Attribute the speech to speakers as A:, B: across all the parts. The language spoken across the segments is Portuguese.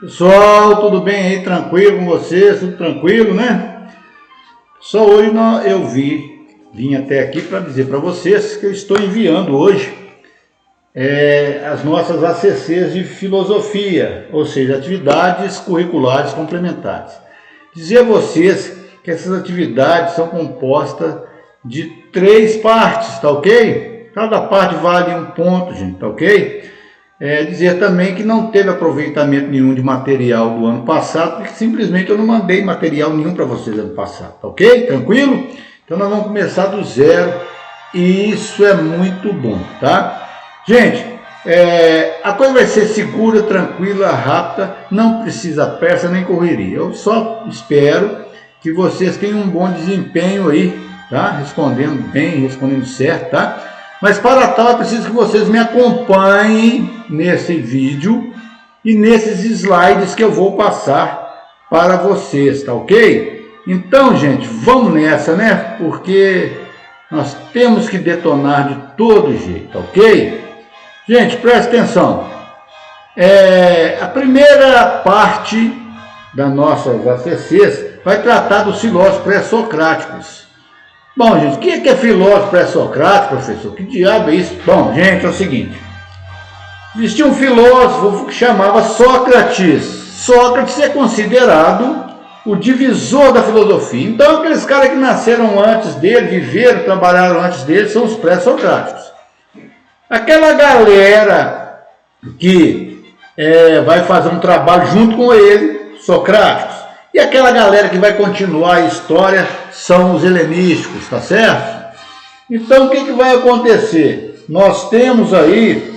A: Pessoal, tudo bem aí? Tranquilo com vocês? Tudo tranquilo, né? Só hoje eu vim até aqui para dizer para vocês que eu estou enviando hoje as nossas ACCs de filosofia, ou seja, atividades curriculares complementares. Dizer a vocês que essas atividades são compostas de 3 partes, tá ok? Cada parte vale 1 ponto, gente, tá ok? Dizer também que não teve aproveitamento nenhum de material do ano passado, porque simplesmente eu não mandei material nenhum para vocês ano passado, tá ok? Tranquilo? Então nós vamos começar do zero e isso é muito bom, tá? Gente, a coisa vai ser segura, tranquila, rápida, não precisa pressa nem correria. Eu só espero que vocês tenham um bom desempenho aí, tá? Respondendo bem, respondendo certo, tá? Mas para tal é preciso que vocês me acompanhem nesse vídeo e nesses slides que eu vou passar para vocês, tá ok? Então, gente, vamos nessa, né? Porque nós temos que detonar de todo jeito, tá ok? Gente, presta atenção. A primeira parte das nossas ACCs vai tratar dos filósofos pré-socráticos. Bom, gente, o que é filósofo pré-socrático, professor? Que diabo é isso? Bom, gente, é o seguinte. Existia um filósofo que chamava Sócrates. Sócrates é considerado o divisor da filosofia. Então, aqueles caras que nasceram antes dele, viveram, trabalharam antes dele, são os pré-socráticos. Aquela galera que vai fazer um trabalho junto com ele, socráticos. E aquela galera que vai continuar a história são os helenísticos, tá certo? Então, o que vai acontecer? Nós temos aí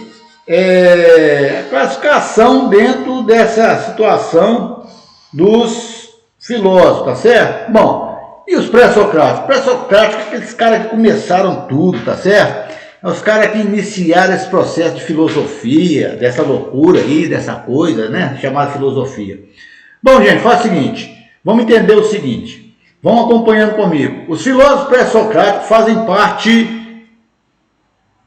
A: a classificação dentro dessa situação dos filósofos, tá certo? Bom, e os pré-socráticos? Pré-socráticos, aqueles caras que começaram tudo, tá certo? Os caras que iniciaram esse processo de filosofia, dessa loucura aí, dessa coisa, né? Chamada filosofia. Bom, gente, faz o seguinte, vamos entender o seguinte, vão acompanhando comigo. Os filósofos pré-socráticos fazem parte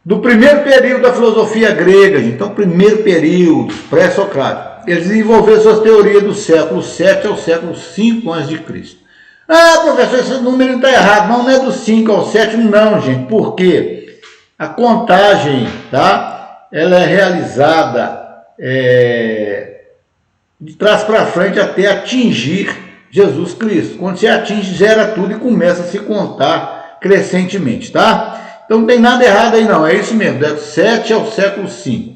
A: do primeiro período da filosofia grega, gente. Então, primeiro período pré-socrático. Eles desenvolveram suas teorias do século VII ao século V a.C. Ah, professor, esse número está errado. Não é do 5 ao 7, não, gente. Por quê? A contagem, tá? Ela é realizada de trás para frente até atingir Jesus Cristo. Quando você atinge, zera tudo e começa a se contar crescentemente, tá? Então não tem nada errado aí não, é isso mesmo, do 7 ao século V.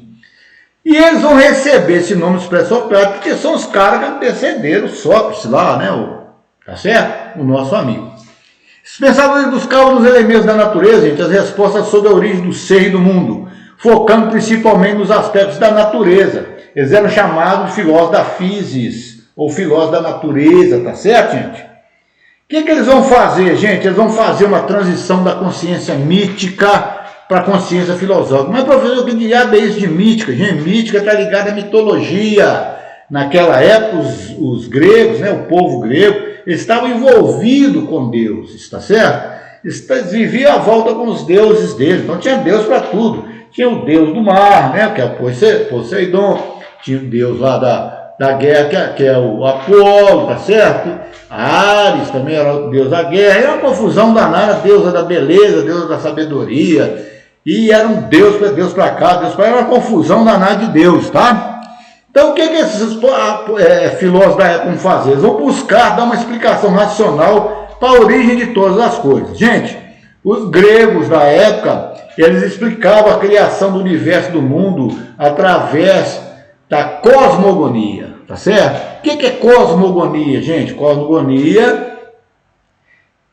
A: E eles vão receber esse nome dos pré-socráticos, porque são os caras que antecederam Sócrates lá, né? Tá certo? O nosso amigo. Os pensadores buscavam nos elementos da natureza, gente, as respostas sobre a origem do ser e do mundo, focando principalmente nos aspectos da natureza. Eles eram chamados de filósofos da physis, ou filósofos da natureza, tá certo, gente? O que eles vão fazer, gente? Eles vão fazer uma transição da consciência mítica para a consciência filosófica. Mas, professor, que diabo é isso de mítica? Gente, mítica está ligada à mitologia. Naquela época, os gregos, né, o povo grego, eles estavam envolvidos com deuses, tá certo? Eles viviam à volta com os deuses deles. Então, tinha Deus para tudo. Tinha o deus do mar, né, que é o Poseidon. Tinha o deus lá da guerra, que é o Apolo, tá certo? Ares também era o deus da guerra. Era uma confusão danada, deusa da beleza, deusa da sabedoria. E era um deus para cá, Deus para lá. Era uma confusão danada de Deus, tá? Então o que esses filósofos da época vão fazer? Eles vão buscar dar uma explicação racional para a origem de todas as coisas. Gente, os gregos da época, eles explicavam a criação do universo, do mundo, através da cosmogonia, tá certo? O que é cosmogonia, gente? Cosmogonia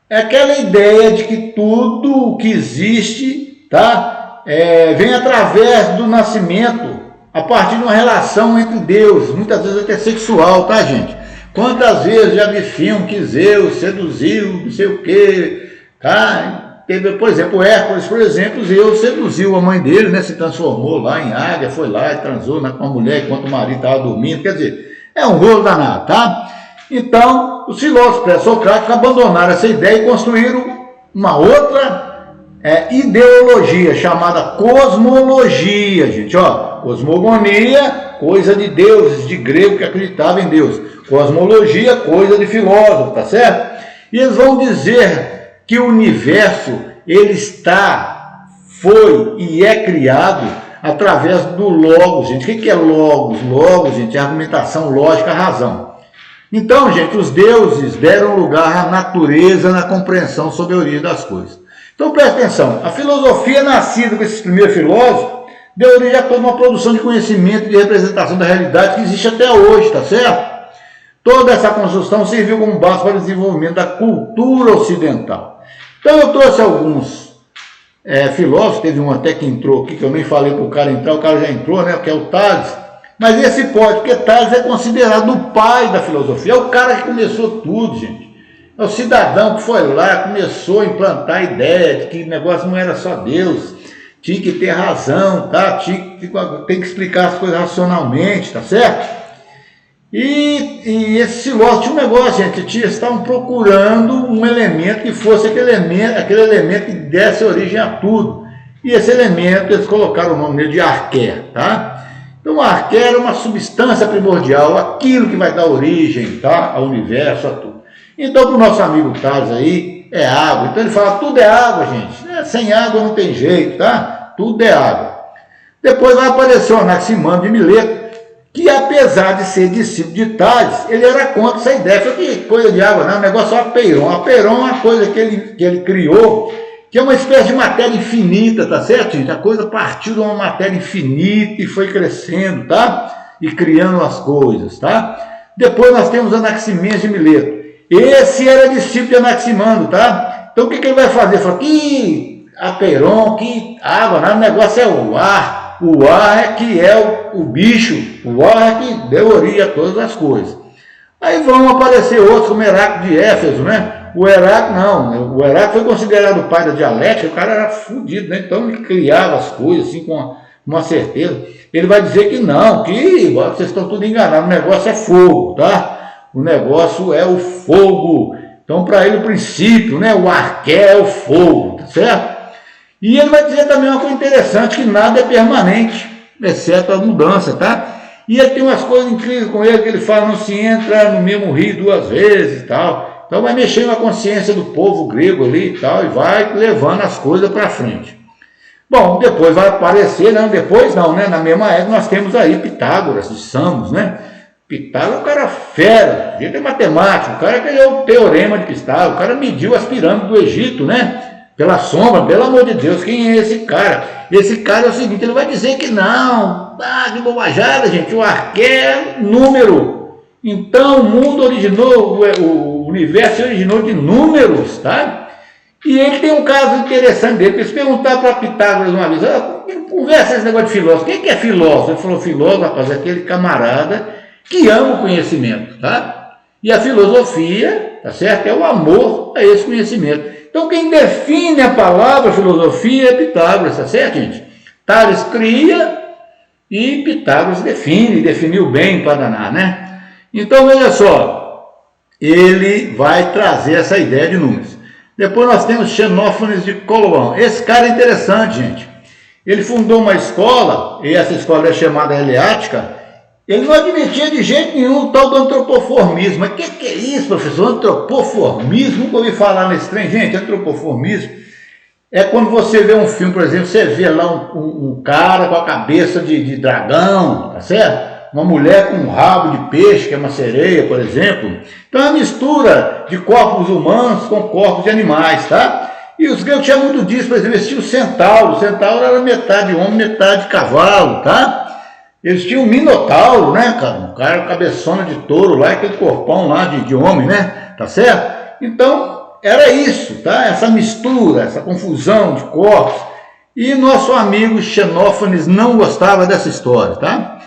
A: é aquela ideia de que tudo o que existe, tá? Vem através do nascimento, a partir de uma relação entre Deus, muitas vezes até sexual, tá, gente? Quantas vezes já vi filme que Zeus seduziu, não sei o quê, tá? Por exemplo, Hércules, por exemplo, Zeus seduziu a mãe dele, né? Se transformou lá em águia, foi lá e transou com uma mulher enquanto o marido estava dormindo. Quer dizer, é um rolo danado, tá? Então, os filósofos pré-socráticos abandonaram essa ideia e construíram uma outra ideologia chamada cosmologia, gente. Ó, cosmogonia coisa de deuses, de grego que acreditava em Deus. Cosmologia, coisa de filósofo, tá certo? E eles vão dizer que o universo, ele foi e é criado através do logos, gente. O que é logos? Logos, gente, é argumentação lógica, razão. Então, gente, os deuses deram lugar à natureza na compreensão sobre a origem das coisas. Então, presta atenção, a filosofia nascida com esses primeiros filósofos deu origem a toda uma produção de conhecimento e de representação da realidade que existe até hoje, tá certo? Toda essa construção serviu como base para o desenvolvimento da cultura ocidental. Então, eu trouxe alguns filósofos, teve um até que entrou aqui, que eu nem falei para o cara entrar, o cara já entrou, né, que é o Tales. Mas esse pode, porque Tales é considerado o pai da filosofia, é o cara que começou tudo, gente. É o cidadão que foi lá, começou a implantar a ideia de que o negócio não era só Deus, tinha que ter razão, tá? Tem que explicar as coisas racionalmente, tá certo? E esse filósofo tinha um negócio, gente, eles estavam procurando um elemento que fosse aquele elemento que desse origem a tudo. E esse elemento, eles colocaram o nome dele de arqué, tá? Então, a arqué era uma substância primordial, aquilo que vai dar origem, tá, ao universo, a tudo. Então, para o nosso amigo Tales aí, é água. Então, ele fala, tudo é água, gente. Sem água não tem jeito, tá? Tudo é água. Depois vai aparecer o Anaximandro de Mileto, que apesar de ser discípulo de Tales, ele era contra essa ideia. Falou que coisa de água, não, o negócio é apeiron. Apeiron é uma coisa que ele criou, que é uma espécie de matéria infinita, tá certo, gente? A coisa partiu de uma matéria infinita e foi crescendo, tá? E criando as coisas, tá? Depois nós temos Anaximenes de Mileto. Esse era discípulo de Anaximandro, tá? Então o que ele vai fazer? Ele fala que apeiron, que água, não, o negócio é o ar. O ar é que é o bicho, o ar é que deu origem a todas as coisas. Aí vão aparecer outros, como Heráclito de Éfeso, né? O Heráclito não, o Heráclito foi considerado o pai da dialética, o cara era fodido, né? Então ele criava as coisas assim com uma certeza. Ele vai dizer que não, que vocês estão tudo enganados, o negócio é fogo, tá? O negócio é o fogo. Então para ele o princípio, né? O arqué é o fogo, tá certo? E ele vai dizer também uma coisa interessante, que nada é permanente, exceto a mudança, tá? E ele tem umas coisas incríveis com ele, que ele fala, não se entra no mesmo rio duas vezes e tal. Então vai mexer na consciência do povo grego ali e tal, e vai levando as coisas para frente. Bom, depois vai aparecer, não, depois não, né? Na mesma época nós temos aí Pitágoras de Samos, né? Pitágoras é um cara fera, ele é matemático, o cara criou o teorema de Pitágoras, o cara mediu as pirâmides do Egito, né? Pela sombra, pelo amor de Deus, quem é esse cara? Esse cara é o seguinte, ele vai dizer que não, que bobajada, gente, o arqué é número. Então o mundo originou, o universo originou de números, tá? E ele tem um caso interessante dele, porque se perguntar para Pitágoras uma vez, conversa esse negócio de filósofo, quem que é filósofo? Ele falou, filósofo, rapaz, é aquele camarada que ama o conhecimento, tá? E a filosofia, tá certo? É o amor a esse conhecimento. Então, quem define a palavra filosofia é Pitágoras, tá certo, gente? Tales cria e Pitágoras definiu bem para danar, né? Então, veja só, ele vai trazer essa ideia de números. Depois nós temos Xenófanes de Coloão. Esse cara é interessante, gente. Ele fundou uma escola, e essa escola é chamada Eleática. Ele não admitia de jeito nenhum o tal do antropoformismo. Mas o que é isso, professor? Antropoformismo? Nunca ouvi falar nesse trem. Gente, antropoformismo é quando você vê um filme, por exemplo, você vê lá um cara com a cabeça de dragão, tá certo? Uma mulher com um rabo de peixe, que é uma sereia, por exemplo. Então é uma mistura de corpos humanos com corpos de animais, tá? E os gregos tinham muito disso, por exemplo, eles tinham o centauro. O centauro era metade homem, metade cavalo, tá? Eles tinham um minotauro, né, cara? Um cara cabeçona de touro lá, aquele corpão lá de homem, né? Tá certo? Então, era isso, tá? Essa mistura, essa confusão de corpos. E nosso amigo Xenófanes não gostava dessa história, tá?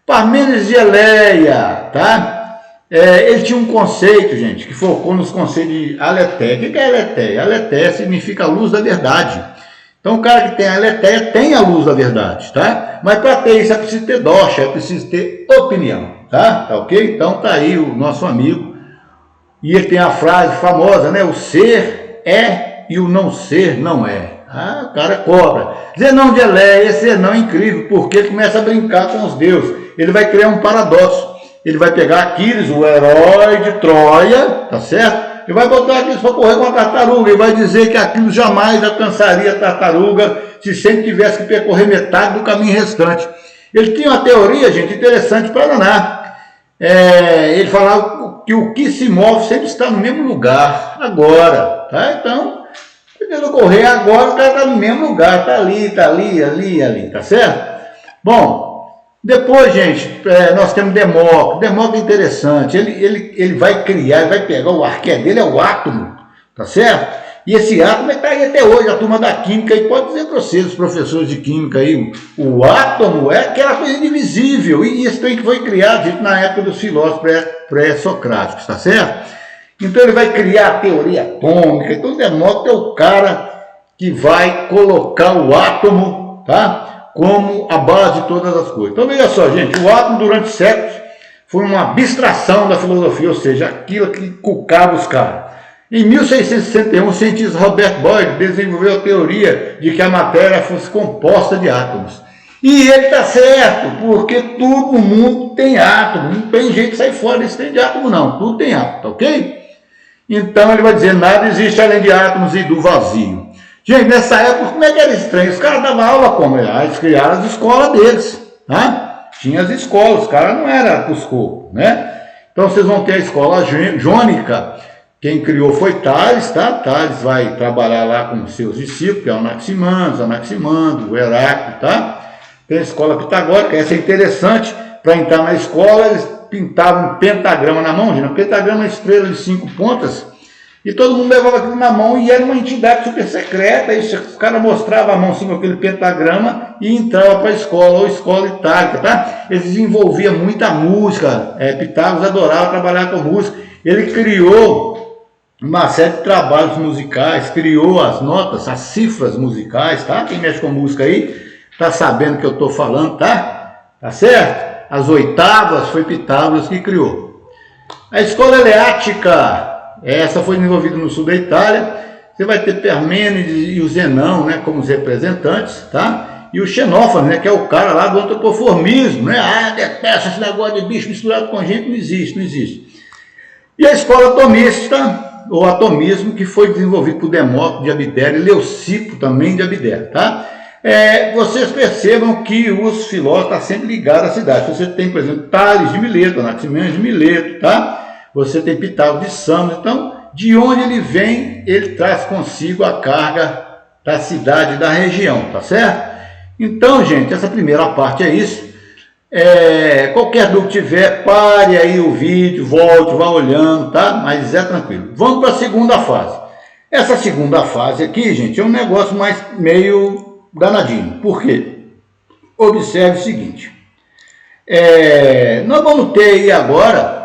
A: Parmênides de Eleia, tá? Ele tinha um conceito, gente, que focou nos conceitos de aletheia. O que é aletheia? Aletheia significa a luz da verdade. Então o cara que tem a aletheia tem a luz da verdade, tá? Mas para ter isso é preciso ter dosha, é preciso ter opinião, tá? Tá ok? Então tá aí o nosso amigo. E ele tem a frase famosa, né? O ser é e o não ser não é. Ah, o cara cobra. Zenão de Eleia, esse Zenão é incrível, porque ele começa a brincar com os deuses. ele vai criar um paradoxo. Ele vai pegar Aquiles, o herói de Troia, tá certo? E vai botar Aquiles para correr com a tartaruga, e vai dizer que Aquiles jamais alcançaria a tartaruga se sempre tivesse que percorrer metade do caminho restante. Ele tinha uma teoria, gente, interessante para danar. Ele falava que o que se move sempre está no mesmo lugar, agora, tá? Então, tentando correr agora, o cara está no mesmo lugar, tá ali, tá certo? Bom, depois, gente, nós temos Demócrito. Demócrito é interessante, ele vai criar, ele vai pegar o arqué dele, é o átomo, tá certo? E esse átomo está aí até hoje, a turma da química aí pode dizer para vocês, os professores de química aí, o átomo é aquela coisa indivisível, e isso aí que foi criado, gente, na época dos filósofos pré-socráticos, tá certo? Então ele vai criar a teoria atômica, então Demócrito é o cara que vai colocar o átomo, tá, como a base de todas as coisas. Então veja só, gente, o átomo durante séculos foi uma abstração da filosofia, ou seja, aquilo que cucava os caras. Em 1661, o cientista Robert Boyle desenvolveu a teoria de que a matéria fosse composta de átomos. E ele está certo, porque todo mundo tem átomo, não tem jeito de sair fora desse trem de átomo não, tudo tem átomo, tá ok? Então ele vai dizer, nada existe além de átomos e do vazio. Gente, nessa época, como é que era estranho? Os caras davam aula como? Eles criaram as escolas deles, tá? Tinha as escolas, os caras não eram Cusco, né? Então vocês vão ter a escola jônica. Quem criou foi Tales, tá? Tales vai trabalhar lá com seus discípulos, que é o Anaximandro, o Heráclito, tá? Tem a escola pitagórica, essa é interessante. Para entrar na escola, eles pintavam um pentagrama na mão, gente. Um pentagrama é uma estrela de 5 pontas, e todo mundo levava aquilo na mão, e era uma entidade super secreta. Aí os caras mostravam a mão assim com aquele pentagrama e entrava para a escola, ou escola itálica, tá? Eles desenvolviam muita música, Pitágoras adorava trabalhar com música. Ele criou uma série de trabalhos musicais, criou as notas, as cifras musicais, tá? Quem mexe com música aí, tá sabendo o que eu estou falando, tá? Tá certo? As oitavas foi Pitágoras que criou. A escola eleática, essa foi desenvolvida no sul da Itália. Você vai ter Parmênides e o Zenão, né, como os representantes, tá? E o Xenófanes, né, que é o cara lá do antropoformismo, né? Detesto esse negócio de bicho misturado com gente, não existe. E a escola atomista, ou atomismo, que foi desenvolvido por Demócrito de Abdera e Leucipo também de Abdera, tá? Vocês percebam que os filósofos estão sempre ligados à cidade. Você tem, por exemplo, Tales de Mileto, Anaximandro de Mileto, tá? Você tem Pitágoras de Samos. Então, de onde ele vem, ele traz consigo a carga da cidade e da região, tá certo? Então, gente, essa primeira parte é isso. Qualquer dúvida que tiver, pare aí o vídeo, volte, vá olhando, tá? Mas é tranquilo. Vamos para a segunda fase. Essa segunda fase aqui, gente, é um negócio mais meio danadinho. Por quê? Observe o seguinte. Nós vamos ter aí agora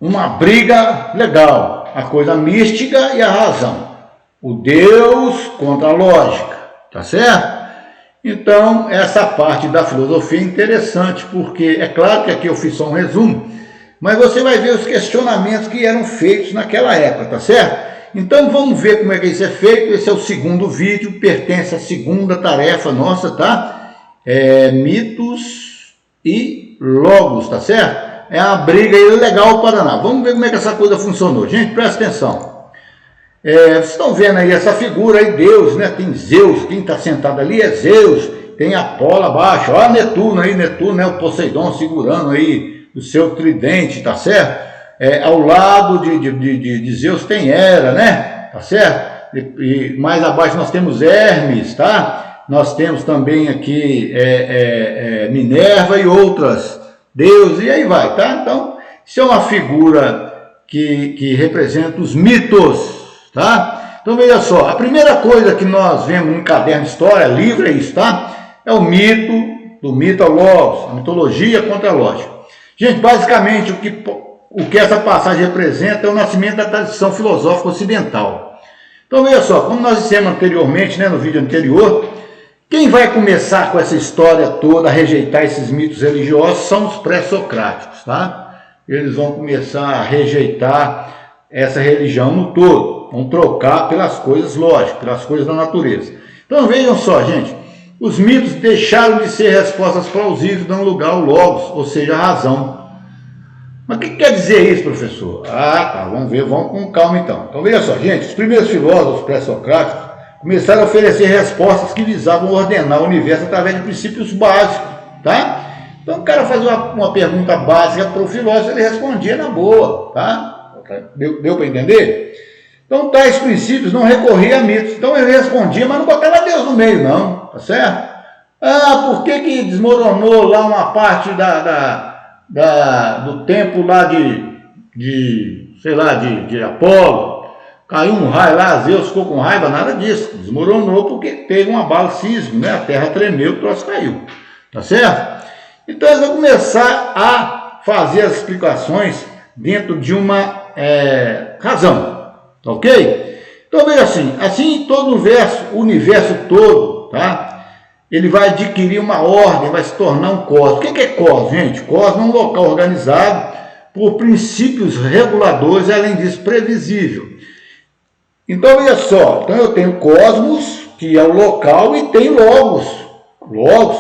A: uma briga legal. A coisa mística e a razão. O Deus contra a lógica, tá certo? Então, essa parte da filosofia é interessante, porque é claro que aqui eu fiz só um resumo, mas você vai ver os questionamentos que eram feitos naquela época, tá certo? Então, vamos ver como é que isso é feito. Esse é o segundo vídeo, pertence à segunda tarefa nossa, tá? Mitos e logos, tá certo? É uma briga aí legal para Paraná. Vamos ver como é que essa coisa funcionou. Gente, presta atenção. Vocês estão vendo aí essa figura aí, Deus, né? Tem Zeus, quem está sentado ali é Zeus, tem Apolo abaixo, olha Netuno aí, Netuno, né? O Poseidon segurando aí o seu tridente, tá certo? Ao lado de Zeus tem Hera, né? Tá certo? E mais abaixo nós temos Hermes, tá? Nós temos também aqui Minerva e outras deuses, e aí vai, tá? Então, isso é uma figura que representa os mitos, tá? Então veja só, a primeira coisa que nós vemos no caderno de história, livro é isso, tá? É o mito, do mito ao logos, a mitologia contra a lógica. Gente, basicamente o que essa passagem representa é o nascimento da tradição filosófica ocidental. Então veja só, como nós dissemos anteriormente, né, no vídeo anterior, quem vai começar com essa história toda a rejeitar esses mitos religiosos são os pré-socráticos, tá? Eles vão começar a rejeitar essa religião no todo. Vão trocar pelas coisas lógicas, pelas coisas da natureza. Então vejam só, gente, Os mitos deixaram de ser respostas plausíveis, dando lugar ao logos, ou seja, a razão. Mas o que quer dizer isso, professor? Ah, tá, vamos ver, vamos com calma então. Então veja só, gente, os primeiros filósofos pré-socráticos começaram a oferecer respostas que visavam ordenar o universo através de princípios básicos, tá? Então o cara fazia uma pergunta básica para o filósofo, ele respondia na boa, tá? Deu para entender? Então tais princípios não recorriam a mitos. Então ele respondia, mas não botava Deus no meio não, tá certo? Ah, por que desmoronou lá uma parte do templo lá de Apolo? Caiu um raio lá, Zeus ficou com raiva, nada disso. Desmoronou porque teve um abalo sísmico, né? A terra tremeu, o troço caiu. Tá certo? Então eles vão começar a fazer as explicações dentro de uma razão. Tá ok? Então veja assim todo o universo todo, tá? Ele vai adquirir uma ordem, vai se tornar um cosmos. O que é cosmos, gente? Cosmos é um local organizado por princípios reguladores e, além disso, previsível. Então, veja só, então eu tenho cosmos, que é o local, e tem logos. Logos.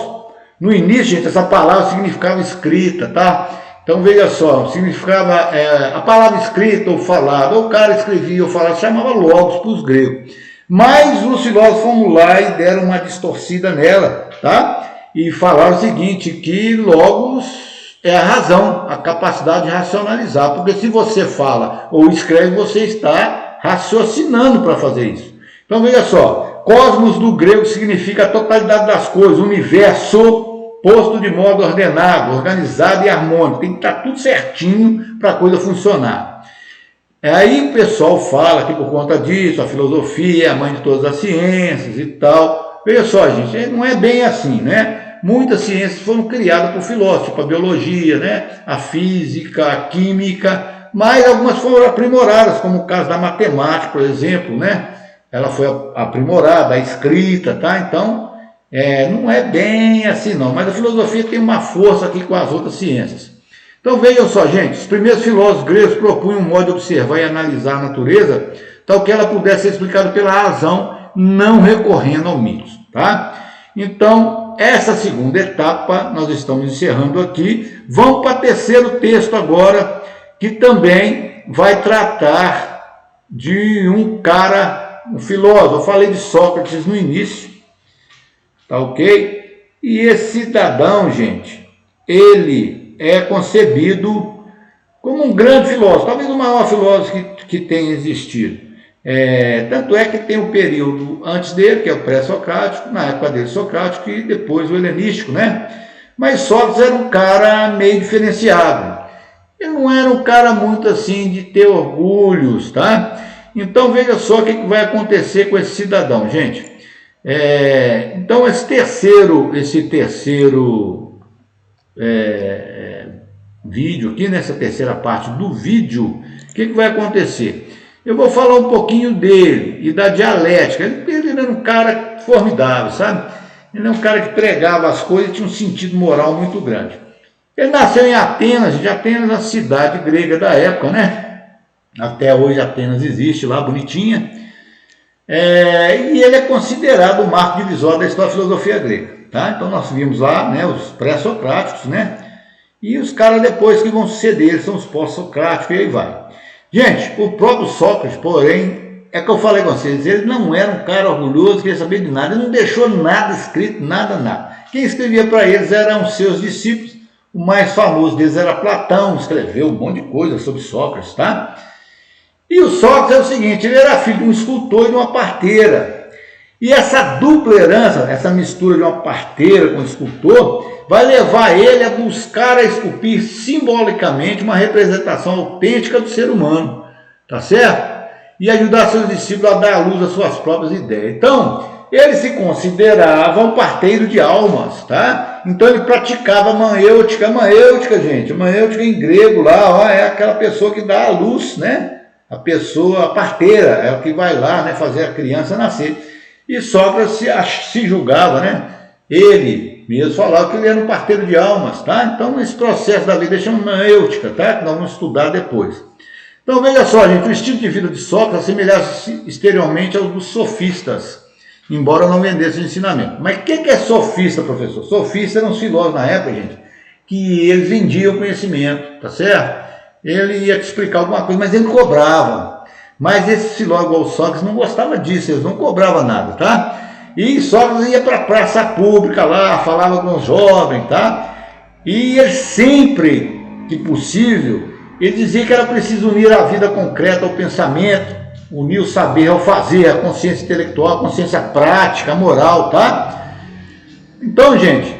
A: No início, gente, essa palavra significava escrita, tá? Então, veja só, significava a palavra escrita ou falada, ou o cara escrevia ou falava, chamava logos para os gregos. Mas os filósofos foram lá e deram uma distorcida nela, tá? E falaram o seguinte, que logos é a razão, a capacidade de racionalizar, porque se você fala ou escreve, você está raciocinando para fazer isso. Então veja só, cosmos do grego significa a totalidade das coisas, universo posto de modo ordenado, organizado e harmônico, tem que estar tudo certinho para a coisa funcionar. Aí o pessoal fala que por conta disso, a filosofia é a mãe de todas as ciências e tal. Veja só, gente, não é bem assim, né? Muitas ciências foram criadas por filósofos, tipo a biologia, né? A física, a química, mas algumas foram aprimoradas, como o caso da matemática, por exemplo, né? Ela foi aprimorada, a escrita, tá? Então, não é bem assim não, mas a filosofia tem uma força aqui com as outras ciências. Então vejam só, gente, os primeiros filósofos gregos propunham um modo de observar e analisar a natureza, tal que ela pudesse ser explicada pela razão, não recorrendo ao mito, tá? Então, essa segunda etapa nós estamos encerrando aqui. Vamos para o terceiro texto agora, que também vai tratar de um filósofo. Eu falei de Sócrates no início, tá ok? E esse cidadão, gente, ele é concebido como um grande filósofo, talvez o maior filósofo que tenha existido. Tanto é que tem um período antes dele, que é o pré-socrático, na época dele socrático, e depois o helenístico, né? Mas Sócrates era um cara meio diferenciado. Ele não era um cara muito assim de ter orgulhos, tá? Então veja só o que vai acontecer com esse cidadão, gente. Então esse terceiro vídeo aqui, nessa terceira parte do vídeo, o que vai acontecer? Eu vou falar um pouquinho dele e da dialética. Ele era um cara formidável, sabe? Ele é um cara que pregava as coisas e tinha um sentido moral muito grande. Ele nasceu em Atenas, a cidade grega da época, né? Até hoje Atenas existe lá, bonitinha. E ele é considerado o marco divisório da história da filosofia grega, tá? Então nós vimos lá, né, os pré-socráticos, né? E os caras depois que vão suceder, eles são os pós-socráticos e aí vai. Gente, o próprio Sócrates, porém, é que eu falei com vocês, ele não era um cara orgulhoso, queria saber de nada, ele não deixou nada escrito, nada. Quem escrevia para eles eram seus discípulos, o mais famoso deles era Platão, escreveu um monte de coisa sobre Sócrates, tá? E o Sócrates é o seguinte, ele era filho de um escultor e de uma parteira. E essa dupla herança, essa mistura de uma parteira com um escultor, vai levar ele a buscar a esculpir simbolicamente uma representação autêntica do ser humano, tá certo? E ajudar seus discípulos a dar à luz às suas próprias ideias. Então, ele se considerava um parteiro de almas, tá? Então ele praticava maiêutica, gente, maiêutica em grego lá, ó, é aquela pessoa que dá à luz, né? A pessoa, a parteira, é o que vai lá, né, fazer a criança nascer. E Sócrates se julgava, né? Ele mesmo falava que ele era um parteiro de almas, tá? Então, esse processo da vida chama maiêutica, tá? Que nós vamos estudar depois. Então, veja só, gente, o estilo de vida de Sócrates assemelhava-se exteriormente ao dos sofistas. embora eu não vendesse o ensinamento. Mas o que é sofista, professor? Sofista eram os filósofos na época, gente, que eles vendiam conhecimento, tá certo? Ele ia te explicar alguma coisa, mas ele cobrava. Mas esses filósofos, igual o Sócrates, não gostava disso, eles não cobravam nada, tá? E Sócrates ia para a praça pública lá, falava com os jovens, tá? E ele sempre que possível, ele dizia que era preciso unir a vida concreta ao pensamento, unir o saber ao fazer, a consciência intelectual, a consciência prática, a moral, tá? Então, gente,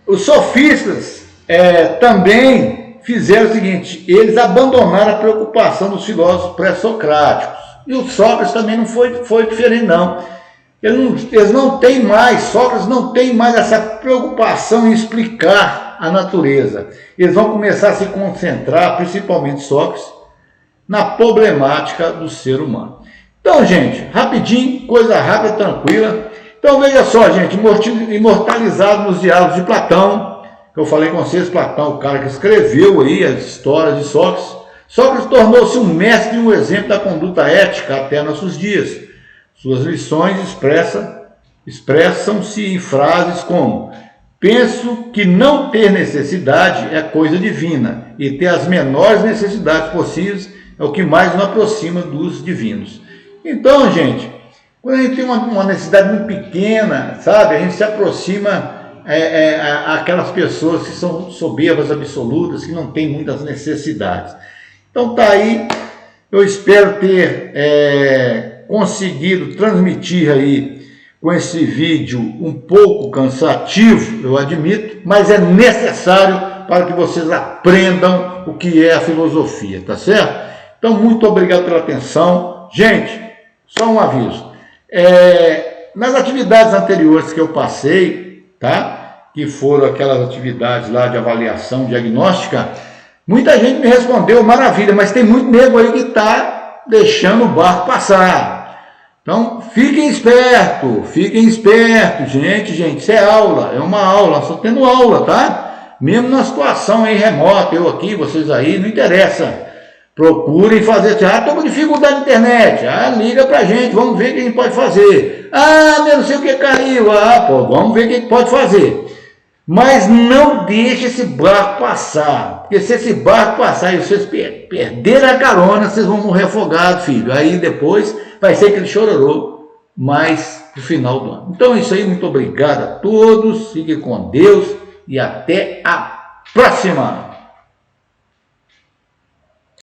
A: os sofistas também fizeram o seguinte, eles abandonaram a preocupação dos filósofos pré-socráticos. E o Sócrates também não foi diferente, não. Eles não têm mais, Sócrates não tem mais essa preocupação em explicar a natureza. Eles vão começar a se concentrar, principalmente Sócrates, na problemática do ser humano. Então, gente, rapidinho, coisa rápida, tranquila. Então, veja só, gente, imortalizado nos diálogos de Platão, que eu falei com vocês, Platão, o cara que escreveu aí as histórias de Sócrates. Sócrates tornou-se um mestre e um exemplo da conduta ética até nossos dias. Suas lições expressam-se em frases como: penso que não ter necessidade é coisa divina, e ter as menores necessidades possíveis é o que mais nos aproxima dos divinos. Então, gente, quando a gente tem uma necessidade muito pequena, sabe, a gente se aproxima àquelas pessoas que são soberbas absolutas, que não têm muitas necessidades. Então tá aí, eu espero ter conseguido transmitir aí com esse vídeo um pouco cansativo, eu admito, mas é necessário para que vocês aprendam o que é a filosofia, tá certo? Então, muito obrigado pela atenção. Gente, só um aviso. Nas atividades anteriores que eu passei, tá? Que foram aquelas atividades lá de avaliação diagnóstica, muita gente me respondeu, maravilha, mas tem muito nego aí que está deixando o barco passar. Então, fiquem espertos, gente, isso é aula, é uma aula, só tendo aula, tá? Mesmo na situação aí remota, eu aqui, vocês aí, não interessa. Procurem fazer, estou com dificuldade na internet, liga pra gente, vamos ver o que a gente pode fazer. Eu não sei o que caiu, vamos ver o que pode fazer. Mas não deixe esse barco passar, porque se esse barco passar e vocês perderem a carona, vocês vão morrer afogados, filho. Aí depois vai ser aquele chororô mais no final do ano. Então é isso aí, muito obrigado a todos, fiquem com Deus e até a próxima!